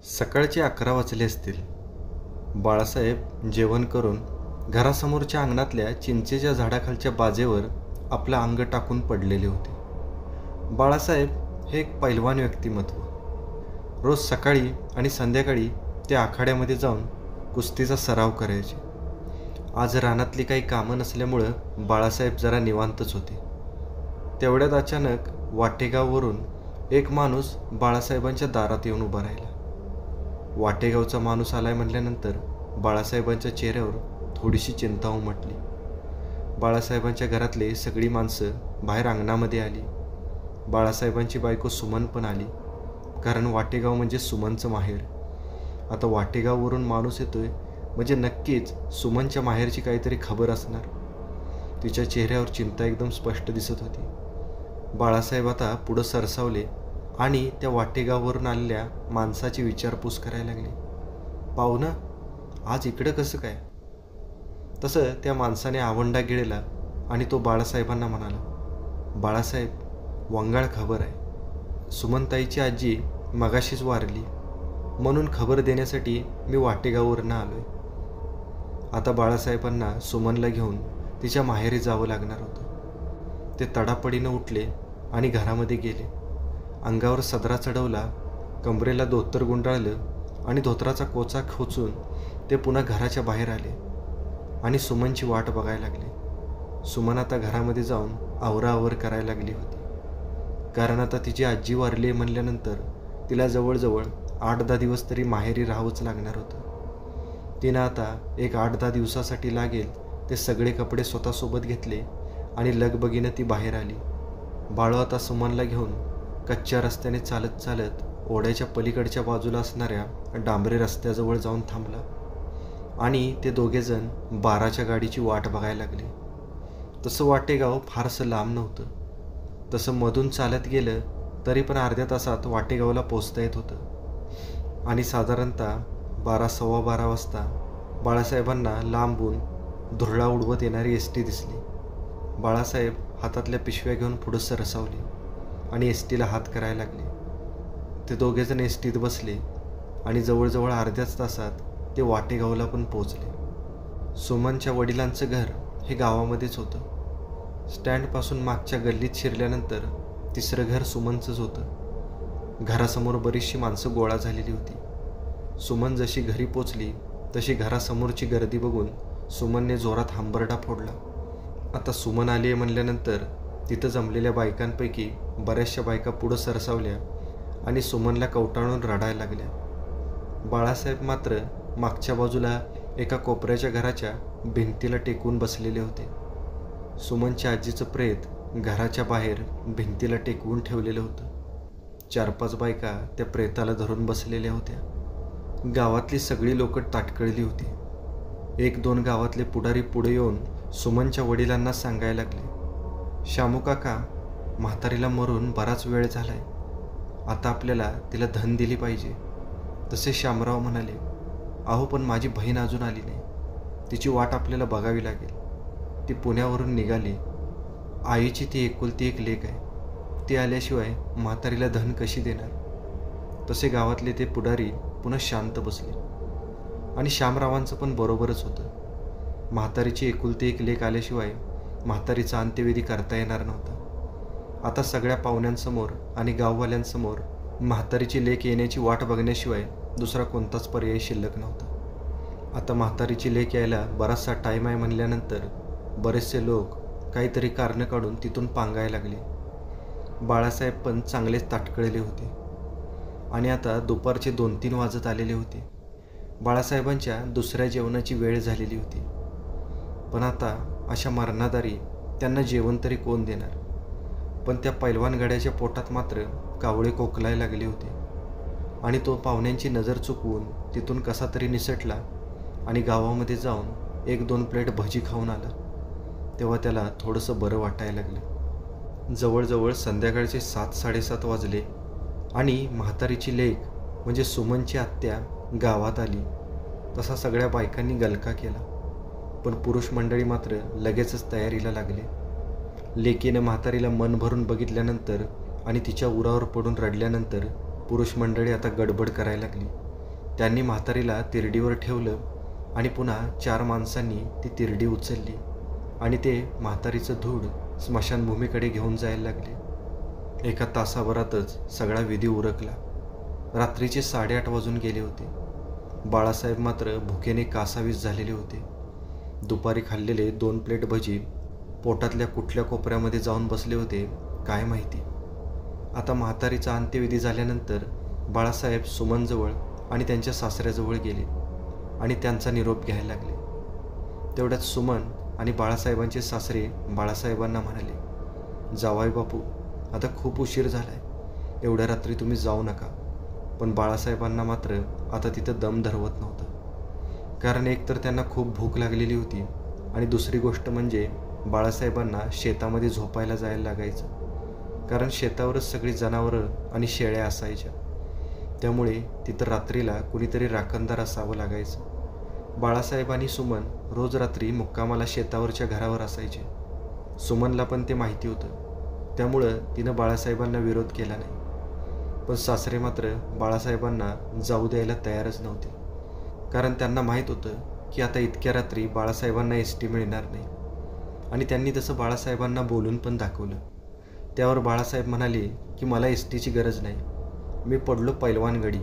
सकाळचे 11 वाजले असतील. बाळासाहेब जेवण करून घरासमोरच्या अंगणातल्या चिंचेच्या झाडाखालच्या बाजेवर आपलं अंग टाकून पडलेले होते. बाळासाहेब हे एक पैलवान व्यक्तिमत्व. रोज सकाळी आणि संध्याकाळी ते आखाड्यामध्ये जाऊन कुस्तीचा सराव करायचे. आज रानातली काही कामं नसल्यामुळं बाळासाहेब जरा निवांतच होते. तेवढ्यात अचानक वाटेगाववरून एक माणूस बाळासाहेबांच्या दारात येऊन उभा राहिला. वाटेगावचा माणूस आलाय म्हटल्यानंतर बाळासाहेबांच्या चेहऱ्यावर थोडीशी चिंता उमटली. बाळासाहेबांच्या घरातले सगळी माणसं बाहेर अंगणामध्ये आली. बाळासाहेबांची बायको सुमन पण आली, कारण वाटेगाव म्हणजे सुमनचं माहेर. आता वाटेगाववरून माणूस येतोय म्हणजे नक्कीच सुमनच्या माहेरची काहीतरी खबर असणार. तिच्या चेहऱ्यावर चिंता एकदम स्पष्ट दिसत होती. बाळासाहेब आता पुढं सरसावले आणि त्या वाटेगाववरून आलेल्या माणसाची विचारपूस करायला लागले. पाहुणं, आज इकडं कसं काय? तसं त्या माणसाने आवंडा गिळला आणि तो बाळासाहेबांना म्हणाला, बाळासाहेब, वंगाळ खबर आहे. सुमनताईची आजी मगाशीच वारली, म्हणून खबर देण्यासाठी मी वाटेगाववरनं आलो आहे. आता बाळासाहेबांना सुमनला घेऊन तिच्या माहेरी जावं लागणार होतं. ते तडापडीनं उठले आणि घरामध्ये गेले. अंगावर सदरा चढवला, कमरेला धोतर गुंडाळलं आणि धोतराचा कोचा खोचून ते पुन्हा घराच्या बाहेर आले आणि सुमनची वाट बघायला लागले. सुमन आता घरामध्ये जाऊन आवराआवर करायला लागली होती, कारण आता तिची आजी वारली म्हणल्यानंतर तिला जवळजवळ 8-10 दिवस तरी माहेरी राहावंच लागणार होतं. तिनं आता एक 8-10 दिवसासाठी लागेल ते सगळे कपडे स्वतःसोबत घेतले आणि लगबगीनं ती बाहेर आली. बाळू आता सुमनला घेऊन कच्च्या रस्त्याने चालत चालत ओढ्याच्या पलीकडच्या बाजूला असणाऱ्या डांबरी रस्त्याजवळ जाऊन थांबला आणि ते दोघेजण 12च्या गाडीची वाट बघायला लागले. तसं वाटेगाव फारसं लांब नव्हतं. तसं मधून चालत गेलं तरी पण अर्ध्या तासात वाटेगावला पोचता येत होतं. आणि साधारणतः 12-12:15 वाजता बाळासाहेबांना लांबून धुरळा उडवत येणारी एस टी दिसली. बाळासाहेब हातातल्या पिशव्या घेऊन पुढं सरसावले आणि एस टीला हात करायला लागले. ते दोघेजण एस टीत बसले आणि जवळजवळ अर्ध्याच तासात ते वाटेगावला पण पोचले. सुमनच्या वडिलांचं घर हे गावामध्येच होतं. स्टँडपासून मागच्या गल्लीत शिरल्यानंतर तिसरं घर सुमनचंच होतं. घरासमोर बरीचशी माणसं गोळा झालेली होती. सुमन जशी घरी पोचली तशी घरासमोरची गर्दी बघून सुमनने जोरात हंबरडा फोडला. आता सुमन आली आहे म्हणल्यानंतर तिथं जमलेल्या बायकांपैकी बऱ्याचशा बायका पुढं सरसावल्या आणि सुमनला कवटाळून रडायला लागल्या. बाळासाहेब मात्र मागच्या बाजूला एका कोपऱ्याच्या घराच्या भिंतीला टेकून बसलेले होते. सुमनच्या आजीचं प्रेत घराच्या बाहेर भिंतीला टेकवून ठेवलेलं होतं. 4-5 बायका त्या प्रेताला धरून बसलेल्या होत्या. गावातली सगळी लोकं ताटकळली होती. 1-2 गावातले पुढारी पुढे येऊन सुमनच्या वडिलांना सांगायला लागले, शामू काका, म्हातारीला मरून बराच वेळ झालाय. आता आपल्याला तिला धन दिली पाहिजे. तसे शामराव म्हणाले, अहो पण माझी बहीण अजून आली नाही. तिची वाट आपल्याला बघावी लागेल. ती पुण्यावरून निघाली. आईची ती एकुलती एक लेक आहे. ती आल्याशिवाय म्हातारीला धन कशी देणार? तसे गावातले ते पुढारी पुन्हा शांत बसले. आणि शामरावांचं पण बरोबरच होतं. म्हातारीची एकुलती एक लेक आल्याशिवाय म्हातारीचा अंत्यविधी करता येणार नव्हता. आता सगळ्या पाहुण्यांसमोर आणि गाववाल्यांसमोर म्हातारीची लेक येण्याची वाट बघण्याशिवाय दुसरा कोणताच पर्याय शिल्लक नव्हता. आता म्हातारीची लेक यायला बराचसा टाईम आहे म्हणल्यानंतर बरेचसे लोक काहीतरी कारणं काढून तिथून पांगायला लागले. बाळासाहेब पण चांगलेच ताटकळले होते आणि आता दुपारचे 2-3 वाजत आलेले होते. बाळासाहेबांच्या दुसऱ्या जेवणाची वेळ झालेली होती. पण आता अशा मरणादारी त्यांना जेवण तरी कोण देणार? पण त्या पैलवान गड्याच्या पोटात मात्र कावळे कोकलायला लागले होते आणि तो पाहुण्यांची नजर चुकवून तिथून कसा तरी निसटला आणि गावामध्ये जाऊन 1-2 प्लेट भजी खाऊन आला. तेव्हा त्याला थोडंसं बरं वाटायला लागलं. जवळजवळ संध्याकाळचे 7-7:30 वाजले आणि म्हातारीची लेक म्हणजे सुमनची आत्या गावात आली. तसा सगळ्या बायकांनी गलका केला, पण पुरुष मंडळी मात्र लगेचच तयारीला लागले. लेकीनं म्हातारीला मन भरून बघितल्यानंतर आणि तिच्या उरावर पडून रडल्यानंतर पुरुष मंडळी आता गडबड करायला लागली. त्यांनी म्हातारीला तिरडीवर ठेवलं आणि पुन्हा 4 माणसांनी ती तिरडी उचलली आणि ते म्हातारीचं धूळ स्मशानभूमीकडे घेऊन जायला लागले. एका तासाभरातच सगळा विधी उरकला. रात्रीचे 8:30 वाजून गेले होते. बाळासाहेब मात्र भुकेने कासावीस झालेले होते. दुपारी खाल्लेले 2 प्लेट भजी पोटातल्या कुठल्या कोपऱ्यामध्ये जाऊन बसले होते काय माहिती. आता म्हातारीचा अंत्यविधी झाल्यानंतर बाळासाहेब सुमनजवळ आणि त्यांच्या सासऱ्याजवळ गेले आणि त्यांचा निरोप घ्यायला लागले. तेवढ्यात सुमन आणि बाळासाहेबांचे सासरे बाळासाहेबांना म्हणाले, जावाई बापू, आता खूप उशीर झालाय, एवढ्या रात्री तुम्ही जाऊ नका. पण बाळासाहेबांना मात्र आता तिथं दम धरवत नव्हतं. कारण एकतर त्यांना खूप भूक लागलेली होती आणि दुसरी गोष्ट म्हणजे बाळासाहेबांना शेतामध्ये झोपायला जायला लागायचं. कारण शेतावरच सगळी जनावरं आणि शेळ्या असायच्या. त्यामुळे तिथं रात्रीला कुणीतरी राखणदार असावं लागायचं. बाळासाहेब आणि सुमन रोज रात्री मुक्कामाला शेतावरच्या घरावर असायचे. सुमनला पण ते माहिती होतं. त्यामुळं तिनं बाळासाहेबांना विरोध केला नाही. पण सासरे मात्र बाळासाहेबांना जाऊ द्यायला तयारच नव्हते. कारण त्यांना माहीत होतं की आता इतक्या रात्री बाळासाहेबांना एसटी मिळणार नाही. आणि त्यांनी तसं बाळासाहेबांना बोलून पण दाखवलं. त्यावर बाळासाहेब म्हणाले की मला एसटीची गरज नाही, मी पडलो पैलवान गडी,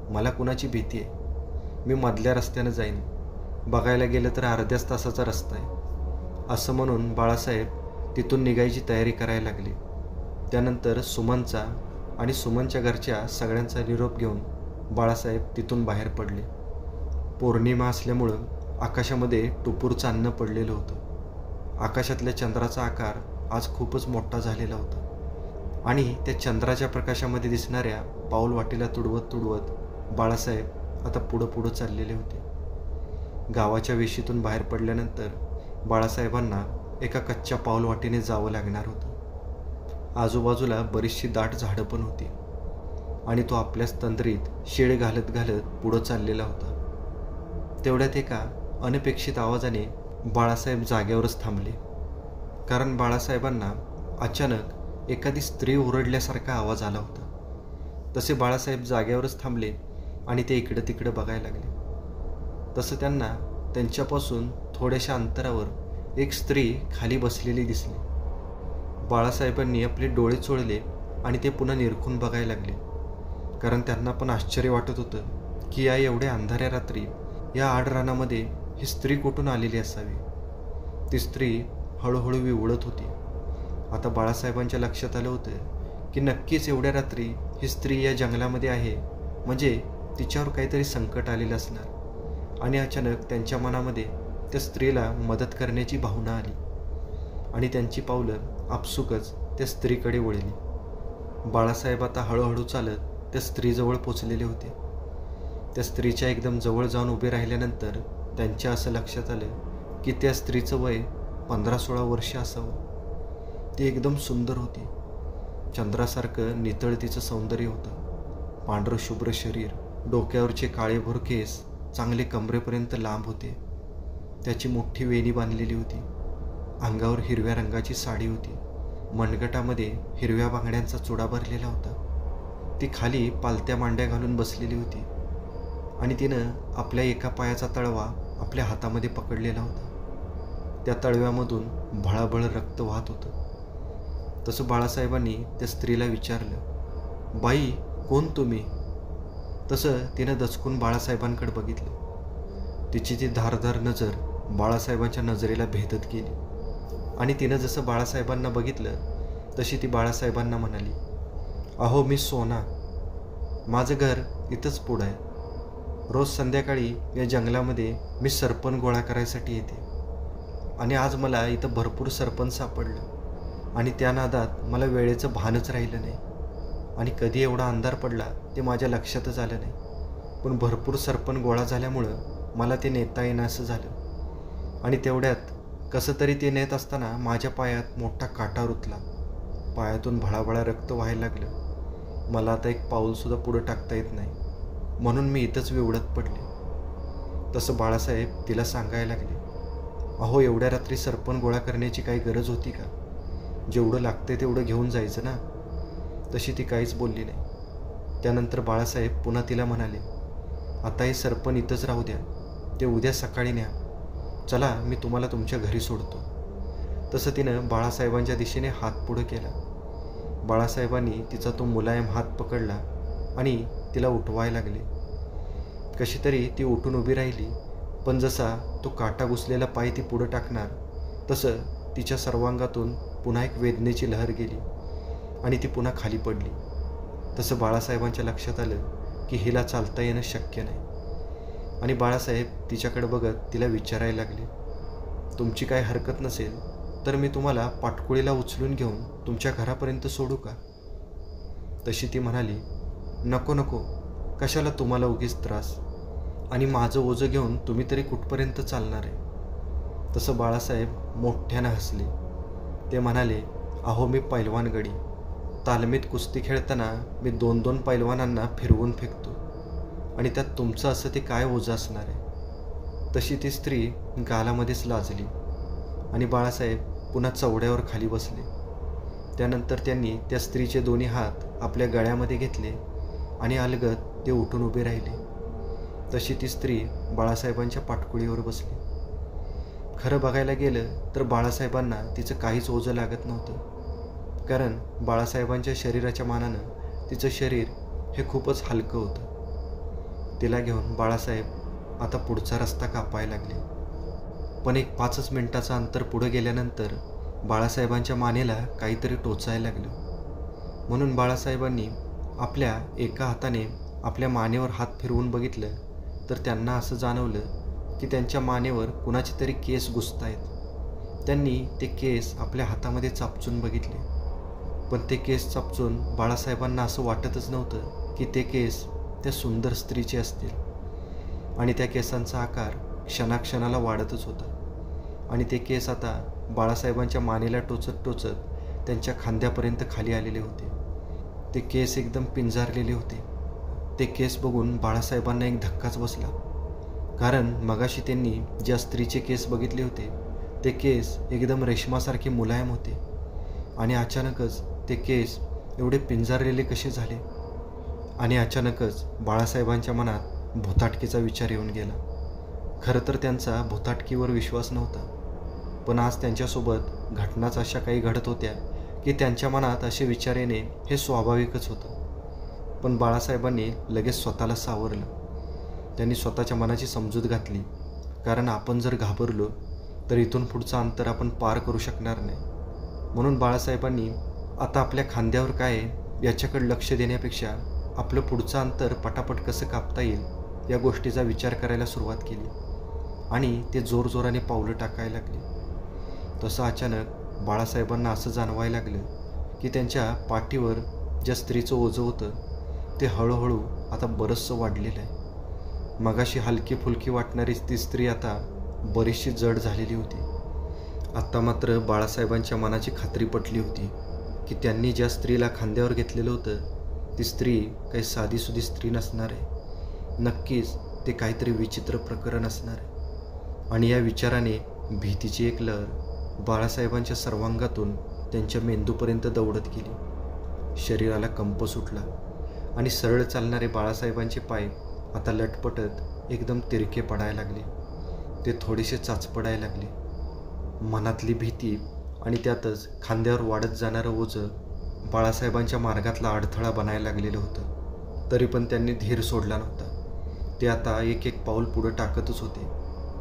मला कुणाची भीती आहे, मी मधल्या रस्त्यानं जाईन, बघायला गेलं तर अर्ध्याच तासाचा रस्ता आहे. असं म्हणून बाळासाहेब तिथून निघायची तयारी करायला लागले. त्यानंतर सुमनचा आणि सुमनच्या घरच्या सगळ्यांचा निरोप घेऊन बाळासाहेब तिथून बाहेर पडले. पौर्णिमा असल्यामुळं आकाशामध्ये टुपूर चांदणं पडलेलं होतं. आकाशातल्या चंद्राचा आकार आज खूपच मोठा झालेला होता आणि त्या चंद्राच्या प्रकाशामध्ये दिसणाऱ्या पाऊलवाटेला तुडवत तुडवत बाळासाहेब आता पुढं चाललेले होते. गावाच्या वेशीतून बाहेर पडल्यानंतर बाळासाहेबांना एका कच्च्या पाऊलवाटेने जावं लागणार होतं. आजूबाजूला बरीचशी दाट झाडं पण होती आणि तो आपल्याच तंद्रीत शेळ घालत घालत पुढं चाललेला होता. तेवढ्यात एका अनपेक्षित आवाजाने बाळासाहेब जागेवरच थांबले. कारण बाळासाहेबांना अचानक एखादी स्त्री ओरडल्यासारखा आवाज आला होता. तसे बाळासाहेब जागेवरच थांबले आणि ते इकडं तिकडं बघायला लागले. तसं त्यांना त्यांच्यापासून थोड्याशा अंतरावर एक स्त्री खाली बसलेली दिसली. बाळासाहेबांनी आपले डोळे चोळले आणि ते पुन्हा निरखून बघायला लागले. कारण त्यांना पण आश्चर्य वाटत होतं की या एवढ्या अंधाऱ्या रात्री या आडरानामध्ये ही स्त्री कुठून आलेली असावी. ती स्त्री हळूहळू विवळत होती. आता बाळासाहेबांच्या लक्षात आलं होतं की नक्कीच एवढ्या रात्री ही स्त्री या जंगलामध्ये आहे, म्हणजे तिच्यावर काहीतरी संकट आलेलं असणार. आणि अचानक त्यांच्या मनामध्ये त्या स्त्रीला मदत करण्याची भावना आली आणि त्यांची पावलं आपसुकच त्या स्त्रीकडे वळली. बाळासाहेब आता हळूहळू चालत त्या स्त्रीजवळ पोचलेले होते. त्या स्त्रीच्या एकदम जवळ जाऊन उभे राहिल्यानंतर त्यांच्या असं लक्षात आलं की त्या स्त्रीचं वय 15-16 वर्ष असावं. ती एकदम सुंदर होती. चंद्रासारखं नितळ तिचं सौंदर्य होतं. पांढरं शुभ्र शरीर, डोक्यावरचे काळेभोर केस चांगले कमरेपर्यंत लांब होते. त्याची मोठी वेणी बांधलेली होती. अंगावर हिरव्या रंगाची साडी होती. मनगटामध्ये हिरव्या बांगड्यांचा चुडा भरलेला होता. ती खाली पालत्या मांड्या घालून बसलेली होती आणि तिनं आपल्या एका पायाचा तळवा आपल्या हातामध्ये पकडलेला होता. त्या तळव्यामधून भळाभळ रक्त वाहत होतं. तसं बाळासाहेबांनी त्या स्त्रीला विचारलं, बाई, कोण तुम्ही? तसं तिनं दचकून बाळासाहेबांकडे बघितलं. तिची ती धारदार नजर बाळासाहेबांच्या नजरेला भेदत गेली आणि तिनं जसं बाळासाहेबांना बघितलं तशी ती बाळासाहेबांना म्हणाली, अहो, मी सोना, माझं घर इथंच पुढं आहे. रोज संध्याकाळी या जंगलामध्ये मी सरपण गोळा करायसाठी येते आणि आज मला इथं भरपूर सरपण सापडलं आणि त्या नादात मला वेळेचं भानच राहिलं नाही आणि कधी एवढा अंधार पडला ते माझ्या लक्षातच आलं नाही. पण भरपूर सरपण गोळा झाल्यामुळं मला ते नेता येणं असं झालं आणि तेवढ्यात कसं तरी ते नेत असताना माझ्या पायात मोठा काटा रुतला. पायातून भळाभळा रक्त व्हायला लागलं. मला आता एक पाऊलसुद्धा पुढं टाकता येत नाही, म्हणून मी इथंच विवळत पडले. तसं बाळासाहेब तिला सांगायला लागले, अहो, एवढ्या रात्री सरपण गोळा करण्याची काही गरज होती का? जेवढं लागते तेवढं घेऊन जायचं ना. तशी ती काहीच बोलली नाही. त्यानंतर बाळासाहेब पुन्हा तिला म्हणाले, आता हे सरपण इथंच राहू द्या, ते उद्या सकाळी न्या. चला, मी तुम्हाला तुमच्या घरी सोडतो. तसं तिनं बाळासाहेबांच्या दिशेने हात पुढं केला. बाळासाहेबांनी तिचा तो मुलायम हात पकडला आणि तिला उठवायला लागले. कशी तरी ती उठून उभी राहिली, पण जसा तो काटा घुसलेला पाय ती पुढं टाकणार तसं तिच्या सर्वांगातून पुन्हा एक वेदनेची लहर गेली आणि ती पुन्हा खाली पडली. तसं बाळासाहेबांच्या लक्षात आलं की हिला चालता येणं शक्य नाही आणि बाळासाहेब तिच्याकडे बघत तिला विचारायला लागले, तुमची काय हरकत नसेल तर मी तुम्हाला पाटकुळीला उचलून घेऊन तुमच्या घरापर्यंत सोडू का? तशी ती म्हणाली, नको नको, कशाला तुम्हाला उगीच त्रास, आणि माझं ओझं घेऊन तुम्ही तरी कुठपर्यंत चालणार आहे? तसं बाळासाहेब मोठ्यानं हसले. ते म्हणाले, अहो मी पैलवान गडी, तालमीत कुस्ती खेळताना मी 2-2 पैलवानांना फिरवून फेकतो आणि त्यात तुमचं असं ते काय ओझं असणार आहे? तशी ती स्त्री गालामध्येच लाजली आणि बाळासाहेब पुन्हा चवड्यावर खाली बसले. त्यानंतर त्यांनी त्या स्त्रीचे दोन्ही हात आपल्या गळ्यामध्ये घेतले आणि अलगद ते उठून उभे राहिले. तशी ती स्त्री बाळासाहेबांच्या पाटकुळीवर बसली. खरं बघायला गेलं तर बाळासाहेबांना तिचं काहीच ओझं लागत नव्हतं, कारण बाळासाहेबांच्या शरीराच्या मानानं तिचं शरीर हे खूपच हलकं होतं. तिला घेऊन बाळासाहेब आता पुढचा रस्ता कापायला लागले. पण एक 5 मिनिटाचं अंतर पुढं गेल्यानंतर बाळासाहेबांच्या मानेला काहीतरी टोचायला लागलं. म्हणून बाळासाहेबांनी आपल्या एका हाताने आपल्या मानेवर हात फिरवून बघितलं तर त्यांना असं जाणवलं की त्यांच्या मानेवर कुणाचे तरी केस घुसतायत. त्यांनी ते केस आपल्या हातामध्ये चापचून बघितले, पण ते केस चापचून बाळासाहेबांना असं वाटतच नव्हतं की ते केस त्या सुंदर स्त्रीचे असतील. आणि त्या केसांचा आकार क्षणाक्षणाला वाढतच होता आणि ते केस आता बाळासाहेबांच्या मानेला टोचत टोचत त्यांच्या खांद्यापर्यंत खाली आलेले होते. ते केस एकदम पिंजारलेले होते. ते केस बघून बाळासाहेबांना एक धक्काच बसला, कारण मगाशी त्यांनी ज्या स्त्रीचे केस बघितले होते ते केस एकदम रेशमासारखे मुलायम होते आणि अचानकच ते केस एवढे पिंजारलेले कसे झाले? आणि अचानकच बाळासाहेबांच्या मनात भुताटकीचा विचार येऊन गेला. खरं तर त्यांचा भुताटकीवर विश्वास नव्हता, पण आज त्यांच्यासोबत घटनाच अशा काही घडत होत्या की त्यांच्या मनात असे विचार येणे हे स्वाभाविकच होतं. पण बाळासाहेबांनी लगेच स्वतःला सावरलं. त्यांनी स्वतःच्या मनाची समजूत घातली, कारण आपण जर घाबरलो तर इथून पुढचं अंतर आपण पार करू शकणार नाही. म्हणून बाळासाहेबांनी आता आपल्या खांद्यावर काय आहे याच्याकडे लक्ष देण्यापेक्षा आपलं पुढचं अंतर पटापट कसं कापता येईल या गोष्टीचा विचार करायला सुरुवात केली आणि ते जोरजोराने पावलं टाकायला लागले. तसं अचानक बाळासाहेबांना असं जाणवायला लागलं की त्यांच्या पाठीवर ज्या स्त्रीचं ओझं होतं ते हळूहळू आता बरंचसं वाढलेलं आहे. मगाशी हलकी फुलकी वाटणारी ती स्त्री आता बरीचशी जड झालेली होती. आता मात्र बाळासाहेबांच्या मनाची खात्री पटली होती की त्यांनी ज्या स्त्रीला खांद्यावर घेतलेलं होतं ती स्त्री काही साधीसुधी स्त्री नसणार आहे. नक्कीच ते काहीतरी विचित्र प्रकरण असणार आहे. आणि या विचाराने भीतीची एक लहर बाळासाहेबांच्या सर्वांगातून त्यांच्या मेंदूपर्यंत दौडत गेली. शरीराला कंप सुटला आणि सरळ चालणारे बाळासाहेबांचे पाय आता लटपटत एकदम तिरके पडायला लागले. ते थोडेसे चाचपडायला लागले. मनातली भीती आणि त्यातच खांद्यावर वाढत जाणारं ओझं बाळासाहेबांच्या मार्गातला अडथळा बनायला लागलेलं होतं. तरी पण त्यांनी धीर सोडला नव्हता. ते आता एक एक पाऊल पुढं टाकतच होते,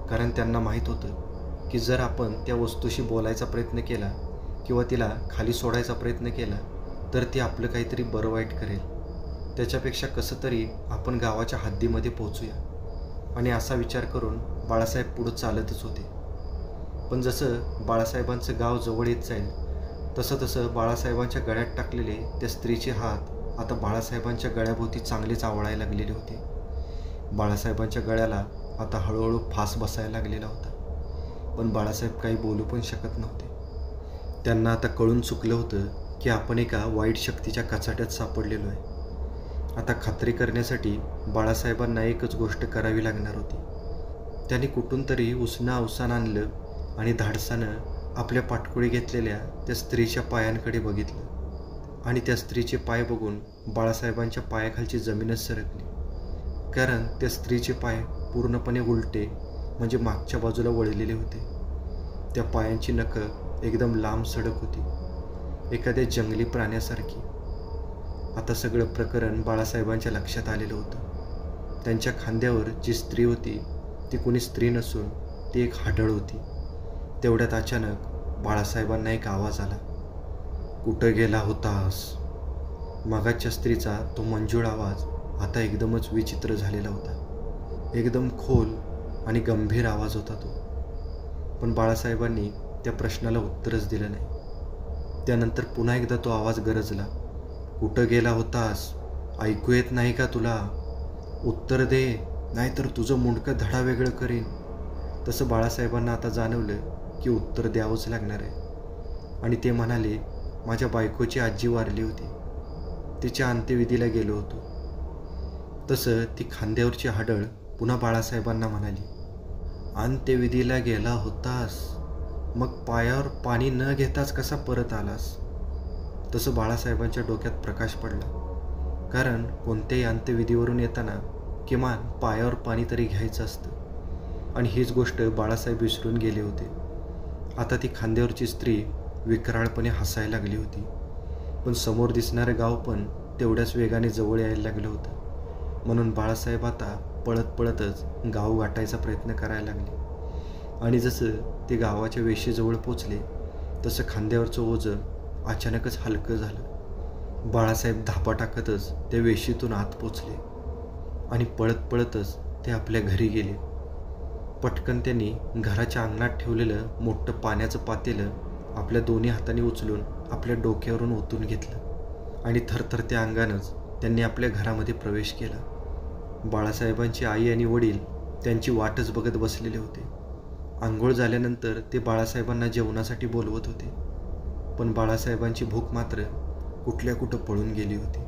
कारण त्यांना माहीत होतं की जर आपण त्या वस्तूशी बोलायचा प्रयत्न केला किंवा तिला खाली सोडायचा प्रयत्न केला तर ती आपलं काहीतरी बरं वाईट करेल. त्याच्यापेक्षा कसं तरी आपण गावाच्या हद्दीमध्ये पोहोचूया. आणि असा विचार करून बाळासाहेब पुढं चालतच होते. पण जसं बाळासाहेबांचं गाव जवळ येत जाईल तसं तसं बाळासाहेबांच्या गळ्यात टाकलेले त्या स्त्रीचे हात आता बाळासाहेबांच्या गळ्याभोवती चांगलेच आवळायला लागलेले होते. बाळासाहेबांच्या गळ्याला आता हळूहळू फास बसायला लागलेला होता. पण बाळासाहेब काही बोलू पण शकत नव्हते. त्यांना आता कळून चुकलं होतं की आपण एका वाईट शक्तीच्या कचाट्यात सापडलेलो आहे. आता खात्री करण्यासाठी बाळासाहेबांना एकच गोष्ट करावी लागणार होती. त्यांनी कुठून तरी उसणं अवसान आणलं आणि धाडसानं आपल्या पाटकुळी घेतलेल्या त्या स्त्रीच्या पायांकडे बघितलं आणि त्या स्त्रीचे पाय बघून बाळासाहेबांच्या पायाखालची जमीनच सरकली. कारण त्या स्त्रीचे पाय पूर्णपणे उलटे म्हणजे मागच्या बाजूला वळलेले होते. त्या पायांची नखं एकदम लांब सडक होती, एखाद्या जंगली प्राण्यासारखी. आता सगळं प्रकरण बाळासाहेबांच्या लक्षात आलेलं होतं. त्यांच्या खांद्यावर जी स्त्री होती ती कोणी स्त्री नसून ती एक हाडळ होती. तेवढ्यात अचानक बाळासाहेबांना एक आवाज आला. कुठं गेला होतास? मगाच्या स्त्रीचा तो मंजूळ आवाज आता एकदमच विचित्र झालेला होता. एकदम खोल आणि गंभीर आवाज होता तो. पण बाळासाहेबांनी त्या प्रश्नाला उत्तरच दिलं नाही. त्यानंतर पुन्हा एकदा तो आवाज गरजला. कुठं गेला होतास? ऐकू येत नाही का तुला? उत्तर दे, नाहीतर तुझं मुंडकं धडा वेगळं करीन. तसं बाळासाहेबांना आता जाणवलं की उत्तर द्यावंच लागणार आहे. आणि ते म्हणाले, माझ्या बायकोची आजी वारली होती, तिच्या अंत्यविधीला गेलो होतो. तसं ती खांद्यावरची हाडळ पुन्हा बाळासाहेबांना म्हणाली, अंत्यविधीला गेला होतास? मग पायावर पाणी न घेताच कसा परत आलास? तसं बाळासाहेबांच्या डोक्यात प्रकाश पडला. कारण कोणत्याही अंत्यविधीवरून येताना किमान पायावर पाणी तरी घ्यायचं असतं. आणि हीच गोष्ट बाळासाहेब विसरून गेले होते. आता ती खांद्यावरची स्त्री विकराळपणे हसायला लागली होती. पण समोर दिसणारं गाव पण तेवढ्याच वेगाने जवळ यायला लागलं होतं. म्हणून बाळासाहेब आता पळत पळतच गाव गाठायचा प्रयत्न करायला लागले. आणि जसं ते गावाच्या वेशीजवळ पोचले तसं खांद्यावरचं ओझं अचानकच हलकं झालं. बाळासाहेब धापा टाकतच त्या वेशीतून आत पोचले आणि पळत पळतच ते आपल्या घरी गेले. पटकन त्यांनी घराच्या अंगणात ठेवलेलं मोठं पाण्याचं पातेलं आपल्या दोन्ही हातांनी उचलून आपल्या डोक्यावरून ओतून घेतलं आणि थरथरत्या अंगानंच त्यांनी आपल्या घरामध्ये प्रवेश केला. बाळासाहेबांची आई आणि वडील त्यांची वाटच बघत बसलेले होते. आंघोळ झाल्यानंतर ते बाळासाहेबांना जेवणासाठी बोलवत होते. पण बाळासाहेबांची भूक मात्र कुठल्या कुठं पळून गेली होती.